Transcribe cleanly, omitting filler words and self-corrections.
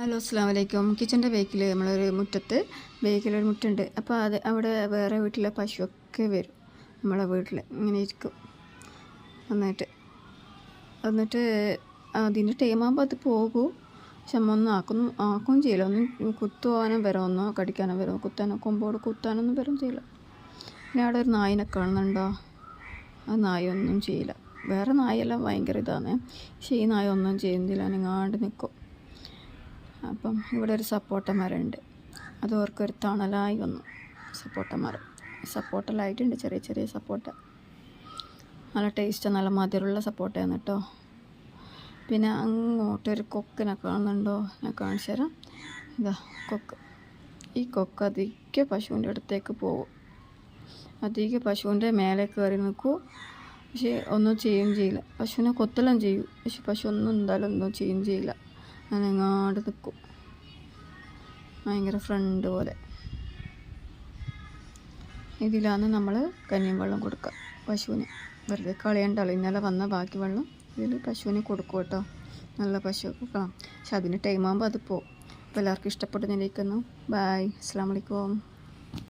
Hello അസ്സാം വലൈക്കും. കിച്ചൻ്റെ ബേക്കിൽ നമ്മളൊരു മുറ്റത്ത് ബേക്കിലൊരു മുറ്റുണ്ട്. അപ്പോൾ അവിടെ വേറെ വീട്ടിലെ പശുവൊക്കെ വരും. നമ്മളെ വീട്ടിൽ ഇങ്ങനെ ഇരിക്കും. എന്നിട്ട് അതിൻ്റെ ടൈമാകുമ്പോൾ അത് പോകും. പക്ഷെ നമ്മ ഒന്നും ആക്കും ചെയ്യില്ല. ഒന്നും കുത്തുവാനും വരുമൊന്നോ കടിക്കാനോ വരുമോ കുത്താനോ കൊമ്പോട് കുത്താനൊന്നും വരും ചെയ്യില്ല. പിന്നെ അവിടെ ഒരു നായിനെ കാണുന്നുണ്ടോ? ആ നായ ഒന്നും ചെയ്യില്ല. വേറെ നായെല്ലാം ഭയങ്കര ഇതാണ്. പക്ഷേ ഈ നായ ഒന്നും ചെയ്യുന്നില്ല, അനങ്ങാണ്ട് നിൽക്കും. അപ്പം ഇവിടെ ഒരു സപ്പോട്ട മരമുണ്ട്. അത് ഓർക്കൊരു തണലായി വന്നു. സപ്പോട്ട മരം സപ്പോട്ടലായിട്ടുണ്ട്, ചെറിയ ചെറിയ സപ്പോട്ട. നല്ല ടേസ്റ്റ്, നല്ല മധുരമുള്ള സപ്പോട്ടയാണ് കേട്ടോ. പിന്നെ അങ്ങോട്ടൊരു കൊക്കിനെ കാണുന്നുണ്ടോ? ഞാൻ കാണിച്ചു തരാം. ഇതാ കൊക്ക്. ഈ കൊക്ക് അധികം പശുവിൻ്റെ അടുത്തേക്ക് പോകും. അധികം പശുവിൻ്റെ മേലെ കയറി നിൽക്കും. പക്ഷേ ഒന്നും ചെയ്യുകയും ചെയ്യില്ല. പശുവിനെ കൊത്തെല്ലാം ചെയ്യും, പക്ഷെ പശു ഒന്നും എന്തായാലും ഒന്നും ചെയ്യുകയും ചെയ്യില്ല. അനങ്ങാണ്ട് നിൽക്കും, ഭയങ്കര ഫ്രണ്ട് പോലെ. ഇതിലാണ് നമ്മൾ കഞ്ഞിയും വെള്ളം കൊടുക്കുക പശുവിന്. വെറുതെ കളയണ്ടല്ലോ, ഇന്നലെ വന്ന ബാക്കി വെള്ളം ഇതിൽ പശുവിന് കൊടുക്കും കേട്ടോ. നല്ല പശുവൊക്കെ കാണാം. പക്ഷെ അതിന് ടൈമാകുമ്പോൾ അത് പോകും. അപ്പോൾ എല്ലാവർക്കും ഇഷ്ടപ്പെടുന്നിരിക്കുന്നു. ബായ്, അസ്സലാമു അലൈക്കും.